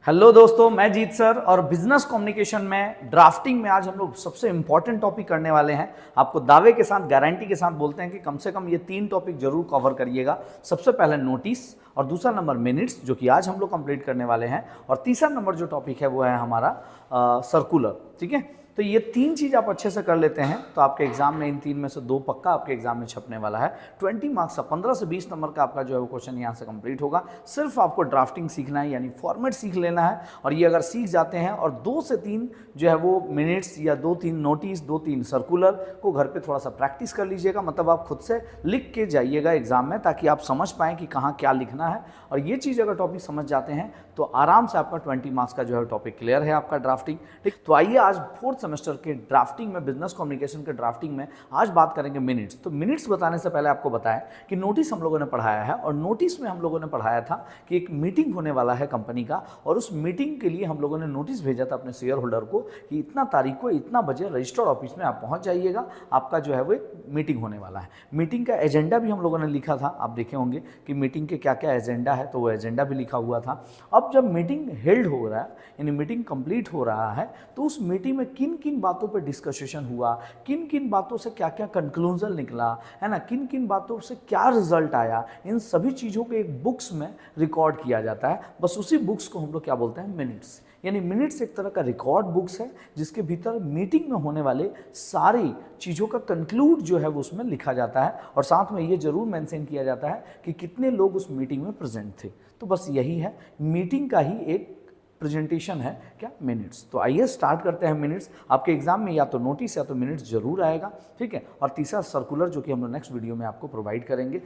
Hello दोस्तों, मैं जीत sir और बिजनेस कम्युनिकेशन में ड्राफ्टिंग में आज हम लोग सबसे इंपॉर्टेंट टॉपिक करने वाले हैं। आपको दावे के साथ गारंटी के साथ बोलते हैं कि कम से कम ये 3 टॉपिक जरूर कवर करिएगा। सबसे पहले नोटिस, और दूसरा नंबर मिनट्स जो कि आज हम लोग कंप्लीट करने वाले हैं, और तीसरा नंबर जो टॉपिक है वो है हमारा सर्कुलर। ठीक है, तो ये 3 चीज़ आप अच्छे से कर लेते हैं तो आपके एग्जाम में इन 3 में से 2 पक्का आपके एग्जाम में छपने वाला है। 20 मार्क्स का 15 से 20 नंबर का आपका जो है वो क्वेश्चन यहाँ से कंप्लीट होगा। सिर्फ आपको ड्राफ्टिंग सीखना है, यानी फॉर्मेट सीख लेना है। और ये अगर सीख जाते हैं और 2 से 3 जो है वो मिनट्स या 2-3 नोटिस, 2-3 सर्कुलर को घर पे थोड़ा सा प्रैक्टिस कर लीजिएगा। मतलब आप खुद से लिख के जाइएगा एग्जाम में, ताकि आप समझ पाएँ कि कहाँ क्या लिखना है। और ये चीज़ अगर टॉपिक समझ जाते हैं तो आराम से आपका 20 मार्क्स का जो है टॉपिक क्लियर है आपका ड्राफ्टिंग। ठीक, तो आइए आज 4th सेमेस्टर के ड्राफ्टिंग में, बिजनेस कम्युनिकेशन के ड्राफ्टिंग में आज बात करेंगे मिनट्स। तो मिनट्स बताने से पहले आपको बताएं कि नोटिस हम लोगों ने पढ़ाया है, और नोटिस में हम लोगों ने पढ़ाया था कि एक मीटिंग होने वाला है कंपनी का, और उस मीटिंग के लिए हम लोगों ने नोटिस भेजा था अपने शेयर होल्डर को कि इतना तारीख को इतना बजे रजिस्टर्ड ऑफिस में आप पहुंच जाइएगा, आपका जो है वो एक मीटिंग होने वाला है। मीटिंग का एजेंडा भी हम लोगों ने लिखा था, आप देखे होंगे कि मीटिंग के क्या क्या एजेंडा है, तो वो एजेंडा भी लिखा हुआ था। अब जब मीटिंग हेल्ड हो रहा है, यानी मीटिंग कंप्लीट हो रहा है, तो उस मीटिंग में किन किन बातों पर डिस्कशन हुआ, किन किन बातों से क्या क्या कंक्लूजन निकला है ना, किन किन बातों से क्या रिजल्ट आया, इन सभी चीज़ों को एक बुक्स में रिकॉर्ड किया जाता है। बस उसी बुक्स को हम लोग क्या बोलते हैं, मिनट्स। यानी मिनट्स एक तरह का रिकॉर्ड बुक्स है जिसके भीतर मीटिंग में होने वाले सारी चीज़ों का कंक्लूड जो है वो उसमें लिखा जाता है, और साथ में ये जरूर मेंशन किया जाता है कि कितने लोग उस मीटिंग में प्रेजेंट थे। तो बस यही है, मीटिंग का ही एक प्रेजेंटेशन है क्या, मिनट्स। तो आइए स्टार्ट करते हैं मिनट्स। आपके एग्जाम में या तो नोटिस या तो मिनट्स जरूर आएगा। ठीक है, और तीसरा सर्कुलर जो कि हम लोग नेक्स्ट वीडियो में आपको प्रोवाइड करेंगे।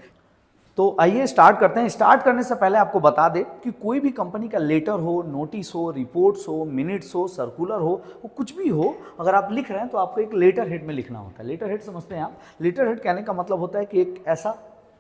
तो आइए स्टार्ट करते हैं। स्टार्ट करने से पहले आपको बता दें कि कोई भी कंपनी का लेटर हो, नोटिस हो, रिपोर्ट्स हो, मिनट्स हो, सर्कुलर हो, वो कुछ भी हो, अगर आप लिख रहे हैं तो आपको एक लेटर हेड में लिखना होता है। लेटर हेड समझते हैं आप? लेटर हेड कहने का मतलब होता है कि एक ऐसा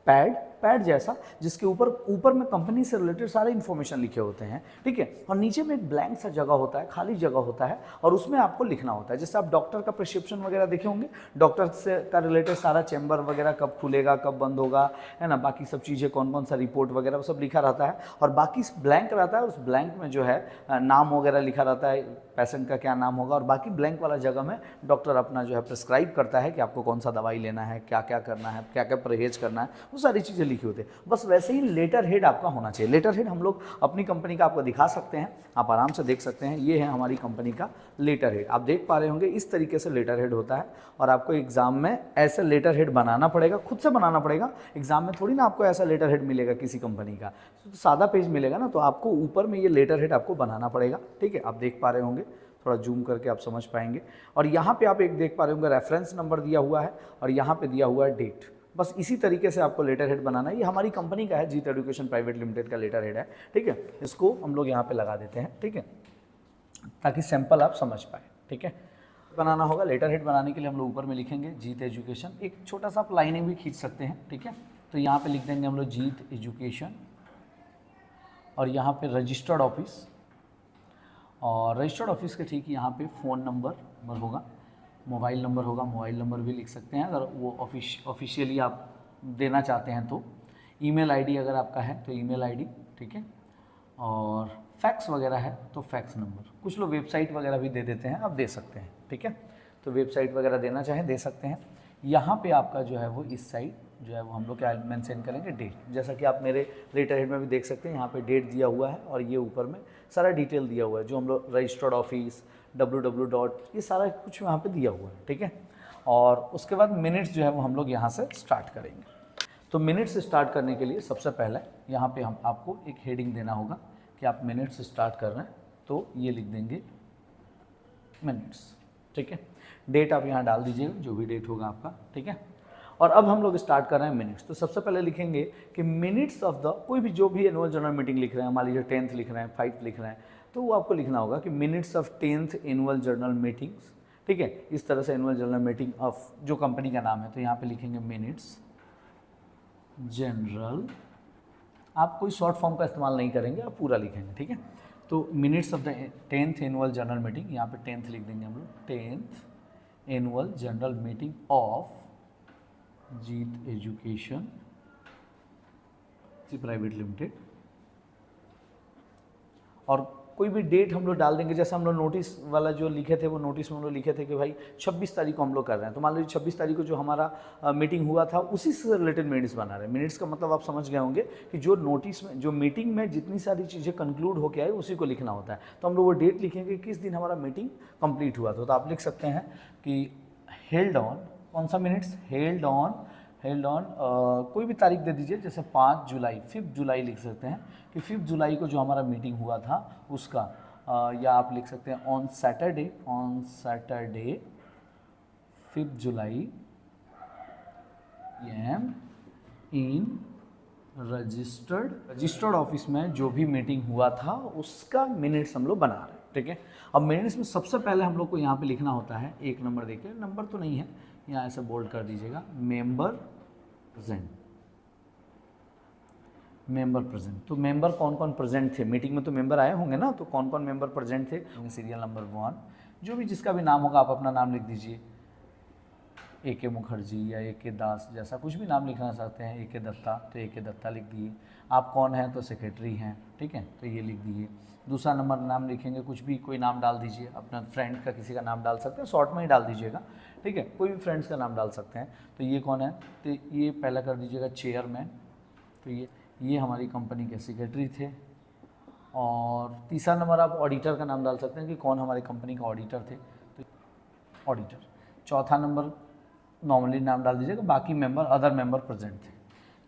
पैड जैसा जिसके ऊपर में कंपनी से रिलेटेड सारे इन्फॉर्मेशन लिखे होते हैं। ठीक है, और नीचे में एक ब्लैंक सा जगह होता है, खाली जगह होता है, और उसमें आपको लिखना होता है। जैसे आप डॉक्टर का प्रिस्क्रिप्शन वगैरह देखे होंगे, डॉक्टर से का रिलेटेड सारा चैम्बर वगैरह कब खुलेगा, कब बंद होगा, है ना, बाकी सब चीज़ें, कौन कौन सा रिपोर्ट वगैरह वो सब लिखा रहता है। और बाकी ब्लैंक रहता है, उस ब्लैंक में जो है नाम वगैरह लिखा रहता है, पेशेंट का क्या नाम होगा, और बाकी ब्लैंक वाला जगह में डॉक्टर अपना जो है प्रिस्क्राइब करता है कि आपको कौन सा दवाई लेना है, क्या क्या करना है, क्या क्या परहेज करना है, वो सारी चीज़ें लिखी होती है। बस वैसे ही लेटर हेड आपका होना चाहिए। लेटर हेड हम लोग अपनी कंपनी का आपको दिखा सकते हैं, आप आराम से देख सकते हैं। ये है हमारी कंपनी का लेटर हेड, आप देख पा रहे होंगे इस तरीके से लेटर हेड होता है। और आपको एग्जाम में ऐसे लेटर हेड बनाना पड़ेगा, खुद से बनाना पड़ेगा। एग्जाम में थोड़ी ना आपको ऐसा लेटर हेड मिलेगा किसी कंपनी का, तो सादा पेज मिलेगा ना, तो आपको ऊपर में ये लेटर हेड आपको बनाना पड़ेगा। ठीक है, आप देख पा रहे होंगे, थोड़ा जूम करके आप समझ पाएंगे। और यहाँ पे आप एक देख पा रहे होंगे रेफरेंस नंबर दिया हुआ है, और यहाँ पे दिया हुआ है डेट। बस इसी तरीके से आपको लेटर हेड बनाना है। ये हमारी कंपनी का है, जीत एजुकेशन प्राइवेट लिमिटेड का लेटर हेड है। ठीक है, इसको हम लोग यहाँ पे लगा देते हैं। ठीक है, ताकि सैंपल आप समझ पाए। ठीक है, बनाना होगा। लेटर हेड बनाने के लिए हम लोग ऊपर में लिखेंगे जीत एजुकेशन। एक छोटा सा आप लाइनिंग भी खींच सकते हैं। ठीक है, तो यहाँ पे लिख देंगे हम लोग जीत एजुकेशन, और यहाँ पे रजिस्टर्ड ऑफिस, और रजिस्टर्ड ऑफिस के ठीक यहाँ पे फ़ोन नंबर होगा, मोबाइल नंबर होगा, मोबाइल नंबर भी लिख सकते हैं अगर वो ऑफिशियली आप देना चाहते हैं तो। ईमेल आईडी अगर आपका है तो ईमेल आईडी। ठीक है, और फैक्स वगैरह है तो फैक्स नंबर। कुछ लोग वेबसाइट वगैरह भी दे देते हैं, आप दे सकते हैं। ठीक है, तो वेबसाइट वगैरह देना चाहें दे सकते हैं। यहाँ पे आपका जो है वो इस साइड जो है वो हम लोग क्या मेंशन करेंगे, डेट। जैसा कि आप मेरे लेटर हेड में भी देख सकते हैं, यहाँ पे डेट दिया हुआ है, और ये ऊपर में सारा डिटेल दिया हुआ है जो हम लोग रजिस्टर्ड ऑफिस www. ये सारा कुछ यहाँ पे दिया हुआ है। ठीक है, और उसके बाद मिनट्स जो है वो हम लोग यहाँ से स्टार्ट करेंगे। तो मिनट्स स्टार्ट करने के लिए सबसे पहले यहाँ पे हम आपको एक हेडिंग देना होगा कि आप मिनट्स स्टार्ट कर रहे हैं, तो ये लिख देंगे मिनट्स। ठीक है, डेट आप यहाँ डाल दीजिएगा, जो भी डेट होगा आपका। ठीक है, और अब हम लोग स्टार्ट कर रहे हैं मिनट्स। तो सबसे पहले लिखेंगे कि मिनट्स ऑफ द, कोई भी जो भी एनुअल जनरल मीटिंग लिख रहे हैं, मान लीजिए 10th लिख रहे हैं, 5th लिख रहे हैं, तो वो आपको लिखना होगा कि minutes of 10th annual general meetings. ठीक है, इस तरह से एनुअल जनरल मीटिंग ऑफ जो कंपनी का नाम है, तो यहाँ पे लिखेंगे मिनट्स जनरल। आप कोई शॉर्ट फॉर्म का इस्तेमाल नहीं करेंगे, आप पूरा लिखेंगे। ठीक है, तो minutes of the 10th annual general meeting, यहाँ पे 10th लिख देंगे हम लोग, 10th annual general meeting of Jeet education private limited. और कोई भी डेट हम लोग डाल देंगे, जैसे हम लोग नोटिस वाला जो लिखे थे वो नोटिस में हम लोग लिखे थे कि भाई 26 तारीख को हम लोग कर रहे हैं, तो मान लीजिए 26 तारीख को जो हमारा मीटिंग हुआ था उसी से रिलेटेड मिनट्स बना रहे हैं। मिनट्स का मतलब आप समझ गए होंगे कि जो नोटिस में जो मीटिंग में जितनी सारी चीज़ें कंक्लूड होकर आई उसी को लिखना होता है। तो हम लोग वो डेट लिखेंगे किस दिन हमारा मीटिंग कंप्लीट हुआ था। तो आप लिख सकते हैं कि हेल्ड ऑन, कौन सा मिनट्स, हेल्ड ऑन कोई भी तारीख दे दीजिए, जैसे 5 जुलाई, 5 जुलाई लिख सकते हैं कि 5 जुलाई को जो हमारा मीटिंग हुआ था उसका, या आप लिख सकते हैं on Saturday 5 July am in registered office में जो भी मीटिंग हुआ था उसका मिनट्स हम लोग बना रहे हैं। ठीक है, अब मिनट्स में सबसे पहले हम लोग को यहाँ पे लिखना होता है, एक नंबर देखिए, नंबर तो नहीं है, यहाँ ऐसे बोल्ड कर दीजिएगा, मेंबर प्रेजेंट। तो मेंबर कौन कौन प्रेजेंट थे, मीटिंग में तो मेंबर आए होंगे ना, तो कौन कौन मेंबर प्रेजेंट थे, सीरियल नंबर 1, जो भी जिसका भी नाम होगा आप अपना नाम लिख दीजिए, AK मुखर्जी या AK दास, जैसा कुछ भी नाम लिखना चाहते हैं, AK दत्ता तो AK दत्ता लिख दिए। आप कौन हैं तो सेक्रेटरी हैं, ठीक है, तो ये लिख दिए। दूसरा नंबर नाम लिखेंगे, कुछ भी कोई नाम डाल दीजिए, अपना फ्रेंड का किसी का नाम डाल सकते हैं, शॉर्ट में ही डाल दीजिएगा, ठीक है, कोई भी फ्रेंड्स का नाम डाल सकते हैं। तो ये कौन है, तो ये पहला कर दीजिएगा चेयरमैन, तो ये हमारी कंपनी के सेक्रेटरी थे। और तीसरा नंबर आप ऑडिटर का नाम डाल सकते हैं कि कौन हमारी कंपनी का ऑडिटर थे, तो ऑडिटर। चौथा नंबर नॉर्मली नाम डाल दीजिएगा, बाकी मेंबर अदर मेंबर प्रेजेंट थे।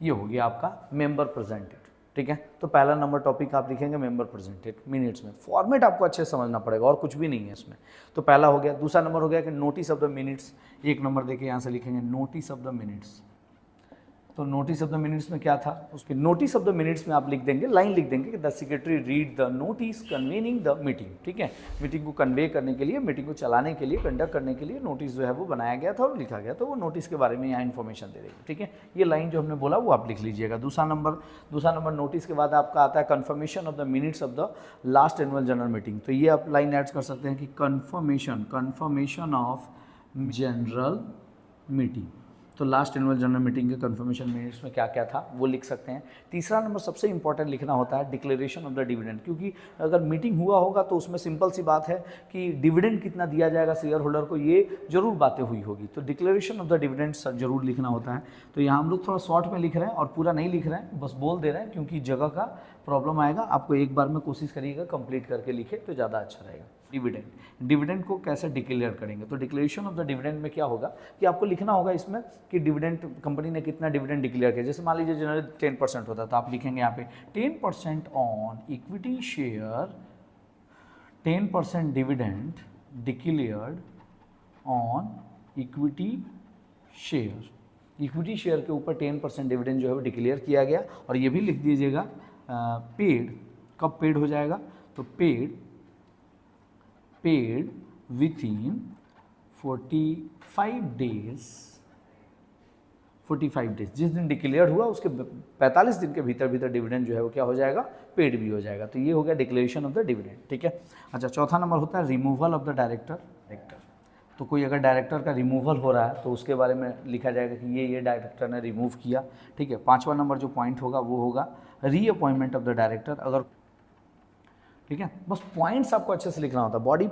ये हो गया आपका मेंबर प्रेजेंटेड, ठीक है। तो पहला नंबर टॉपिक आप लिखेंगे मेंबर प्रेजेंटेड मिनट्स में। फॉर्मेट आपको अच्छे से समझना पड़ेगा और कुछ भी नहीं है इसमें। तो पहला हो गया। दूसरा नंबर हो गया कि नोटिस ऑफ द मिनट्स, एक नंबर देखिए यहाँ से लिखेंगे नोटिस ऑफ द मिनट्स। तो नोटिस ऑफ द मिनट्स में क्या था, उसके नोटिस ऑफ द मिनट्स में आप लिख देंगे, लाइन लिख देंगे कि the secretary read the notice convening the meeting, ठीक है। मीटिंग को कन्वे करने के लिए, मीटिंग को चलाने के लिए, कंडक्ट करने के लिए नोटिस जो है वो बनाया गया था और लिखा गया, तो वो नोटिस के बारे में यहाँ इन्फॉर्मेशन दे देगी, ठीक है। ये लाइन जो हमने बोला वो आप लिख लीजिएगा। दूसरा नंबर नोटिस के बाद आपका आता है confirmation of the minutes of the last annual general meeting. तो ये आप लाइन ऐड कर सकते हैं कि कन्फर्मेशन ऑफ जनरल मीटिंग। तो लास्ट एनुअल जनरल मीटिंग के कंफर्मेशन मिनट्स में क्या क्या था वो लिख सकते हैं। तीसरा नंबर सबसे इंपॉर्टेंट लिखना होता है डिक्लेरेशन ऑफ द डिविडेंड, क्योंकि अगर मीटिंग हुआ होगा तो उसमें सिंपल सी बात है कि डिविडेंड कितना दिया जाएगा शेयर होल्डर को, ये जरूर बातें हुई होगी। तो डिक्लेरेशन ऑफ द डिविडेंड जरूर लिखना होता है। तो यहाँ हम लोग थोड़ा शॉर्ट में लिख रहे हैं और पूरा नहीं लिख रहे हैं, बस बोल दे रहे हैं, क्योंकि जगह का प्रॉब्लम आएगा। आपको एक बार में कोशिश करिएगा कंप्लीट करके लिखे तो ज़्यादा अच्छा रहेगा। डिविडेंड को कैसे डिक्लेयर करेंगे, तो डिक्लेरेशन ऑफ द डिविडेंड में क्या होगा कि आपको लिखना होगा इसमें कि डिविडेंड कंपनी ने कितना डिविडेंड डिक्लेयर किया। जैसे मान लीजिए जनरली 10% होता है, तो आप लिखेंगे यहाँ पे 10% on equity share, 10% dividend declared on equity share. Equity share के ऊपर 10% डिविडेंड जो है वो डिक्लेयर किया गया। और ये भी लिख दीजिएगा पेड, कब पेड हो जाएगा, तो पेड विथिन 45 डेज, जिस दिन डिक्लेयर हुआ उसके 45 दिन के भीतर डिविडेंड जो है वो क्या हो जाएगा, पेड भी हो जाएगा। तो ये हो गया डिक्लेरेशन ऑफ द डिविडेंड, ठीक है। अच्छा, चौथा नंबर होता है रिमूवल ऑफ द डायरेक्टर। तो कोई अगर डायरेक्टर का रिमूवल हो रहा है तो उसके बारे में लिखा जाएगा कि ये डायरेक्टर ने रिमूव किया, ठीक है। पांचवा नंबर जो पॉइंट होगा वो होगा रीअपॉइंटमेंट ऑफ द डायरेक्टर, अगर, ठीक है। बस पॉइंट्स आपको अच्छे से लिखना होता है। बॉडी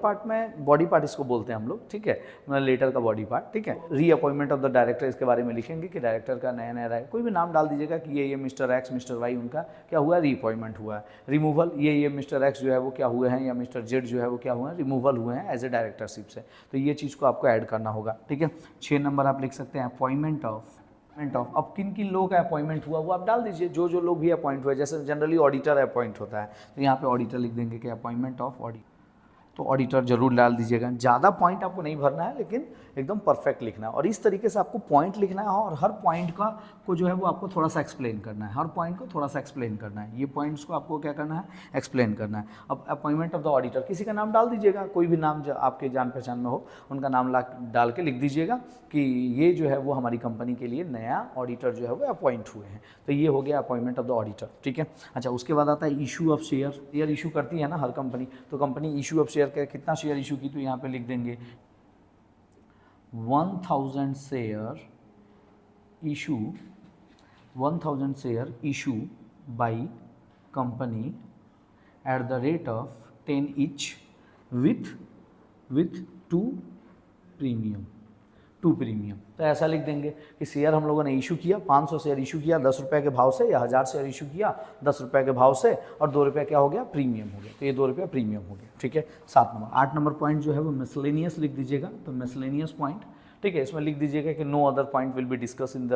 पार्ट इसको बोलते हैं हम लोग, ठीक है, मतलब लेटर का बॉडी पार्ट, ठीक है। रीअपॉइंटमेंट ऑफ द डायरेक्टर, इसके बारे में लिखेंगे कि डायरेक्टर का नया राय, कोई भी नाम डाल दीजिएगा कि ये मिस्टर एक्स मिस्टर वाई उनका क्या हुआ, रीअपॉइंटमेंट हुआ है। रिमूवल, ये मिस्टर एक्स जो है वो क्या हुए हैं, या मिस्टर जेड जो है वो क्या हुए हैं, रिमूवल हुए हैं एज ए डायरेक्टरशिप से। तो ये चीज़ को आपको ऐड करना होगा, ठीक है। 6 नंबर आप लिख सकते हैं अपॉइंटमेंट ऑफ। अब किन किन लोगों का अपॉइंटमेंट हुआ वो आप डाल दीजिए, जो लोग भी अपॉइंट हुए। जैसे जनरली ऑडिटर अपॉइंट होता है तो यहाँ पे ऑडिटर लिख देंगे कि अपॉइंटमेंट ऑफ ऑडिटर, तो ऑडिटर जरूर डाल दीजिएगा। ज़्यादा पॉइंट आपको नहीं भरना है, लेकिन एकदम परफेक्ट लिखना है। और इस तरीके से आपको पॉइंट लिखना है और हर पॉइंट को जो है वो आपको थोड़ा सा एक्सप्लेन करना है, हर पॉइंट को थोड़ा सा एक्सप्लेन करना है। ये पॉइंट्स को आपको क्या करना है, एक्सप्लेन करना है। अब अपॉइंटमेंट ऑफ द ऑडिटर, किसी का नाम डाल दीजिएगा, कोई भी नाम जो आपके जान पहचान में हो उनका नाम डाल के लिख दीजिएगा कि ये जो है वो हमारी कंपनी के लिए नया ऑडिटर जो है वो अपॉइंट हुए हैं। तो ये हो गया अपॉइंटमेंट ऑफ द ऑडिटर, ठीक है। अच्छा, उसके बाद आता है इशू ऑफ शेयर इशू करती है ना हर कंपनी, तो कंपनी इशू ऑफ शेयर कितना शेयर इशू की, तो यहाँ पे लिख देंगे 1000 share issue by company at the rate of 10 each with 2 premium, 2 premium. तो ऐसा लिख देंगे कि शेयर हम लोगों ने इशू किया, 500 शेयर इशू किया 10 रुपये के भाव से, या 1000 शेयर इशू किया 10 रुपये के भाव से, और 2 रुपये क्या हो गया, प्रीमियम हो गया। तो ये 2 रुपये प्रीमियम हो गया, ठीक है। 7 नंबर 8 नंबर पॉइंट जो है वो मिसलेनियस लिख दीजिएगा। तो मिसलेनियस पॉइंट, ठीक है, इसमें लिख दीजिएगा कि no other point will be discuss in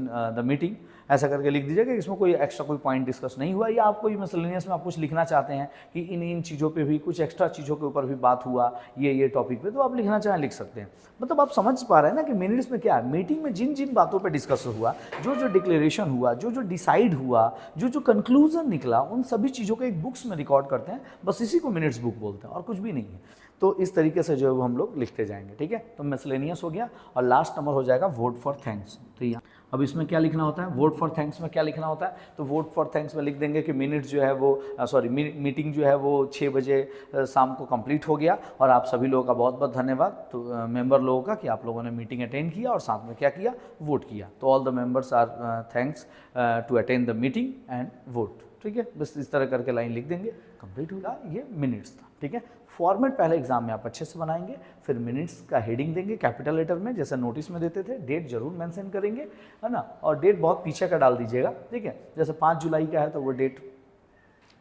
the meeting, ऐसा करके लिख दीजिएगा कि इसमें कोई एक्स्ट्रा कोई पॉइंट डिस्कस नहीं हुआ, या आप कोई मिसलेनियस में आप कुछ लिखना चाहते हैं कि इन चीज़ों पे भी कुछ एक्स्ट्रा चीज़ों के ऊपर भी बात हुआ, ये टॉपिक पे, तो आप लिखना चाहें लिख सकते हैं। मतलब आप समझ पा रहे हैं ना कि मिनट्स में क्या है, मीटिंग में जिन जिन बातों पे डिस्कस हुआ, जो डिक्लेरेशन हुआ, जो डिसाइड हुआ, जो कंक्लूजन निकला, उन सभी चीज़ों को एक बुक्स में रिकॉर्ड करते हैं, बस इसी को मिनट्स बुक बोलते हैं और कुछ भी नहीं है। तो इस तरीके से जो है वो हम लोग लिखते जाएंगे, ठीक है। तो मिसलेनियस हो गया, और लास्ट नंबर हो जाएगा वोट फॉर थैंक्स। तो यहाँ अब इसमें क्या लिखना होता है, वोट फॉर थैंक्स में क्या लिखना होता है, तो वोट फॉर थैंक्स में लिख देंगे कि मिनट्स जो है वो मीटिंग जो है वो 6 बजे शाम को कंप्लीट हो गया, और आप सभी लोगों का बहुत बहुत धन्यवाद, तो मेंबर लोगों का, कि आप लोगों ने मीटिंग अटेंड किया और साथ में क्या किया, वोट किया। तो all the members are thanks to attend the meeting and vote, ठीक है। बस इस तरह करके लाइन लिख देंगे, कंप्लीट होगा। ये मिनट्स था, ठीक है। फॉर्मेट पहले एग्जाम में आप अच्छे से बनाएंगे, फिर मिनट्स का हेडिंग देंगे कैपिटल लेटर में, जैसे नोटिस में देते थे, डेट जरूर मेंशन करेंगे, है ना, और डेट बहुत पीछे का डाल दीजिएगा, ठीक है। जैसे 5 जुलाई का है तो वो डेट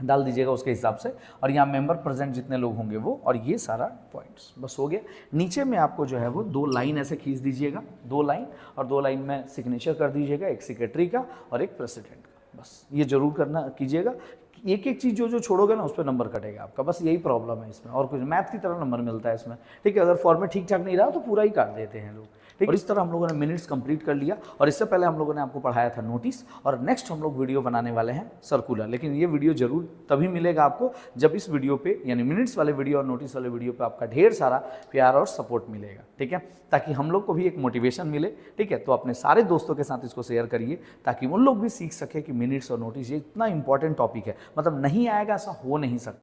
डाल दीजिएगा उसके हिसाब से, और यहाँ मेंबर प्रेजेंट जितने लोग होंगे वो, और ये सारा पॉइंट्स बस हो गया। नीचे में आपको जो है वो 2 लाइन ऐसे खींच दीजिएगा, 2 लाइन, और 2 लाइन में सिग्नेचर कर दीजिएगा, एक सेक्रेटरी का और एक प्रेसिडेंट का। बस ये जरूर करना कीजिएगा। एक एक चीज़ जो छोड़ोगे ना उस पर नंबर कटेगा आपका, बस यही प्रॉब्लम है इसमें, और कुछ मैथ की तरह नंबर मिलता है इसमें, ठीक है। अगर फॉर्मेट ठीक ठाक नहीं रहा तो पूरा ही काट देते हैं लोग, ठीक। और इस तरह हम लोगों ने मिनट्स कंप्लीट कर लिया, और इससे पहले हम लोगों ने आपको पढ़ाया था नोटिस, और नेक्स्ट हम लोग वीडियो बनाने वाले हैं सर्कुलर। लेकिन ये वीडियो जरूर तभी मिलेगा आपको जब इस वीडियो पे, यानी मिनट्स वाले वीडियो और नोटिस वाले वीडियो पे आपका ढेर सारा प्यार और सपोर्ट मिलेगा, ठीक है, ताकि हम लोग को भी एक मोटिवेशन मिले, ठीक है। तो अपने सारे दोस्तों के साथ इसको शेयर करिए, ताकि उन लोग भी सीख सके कि मिनट्स और नोटिस ये इतना इंपॉर्टेंट टॉपिक है, मतलब नहीं आएगा ऐसा हो नहीं सकता।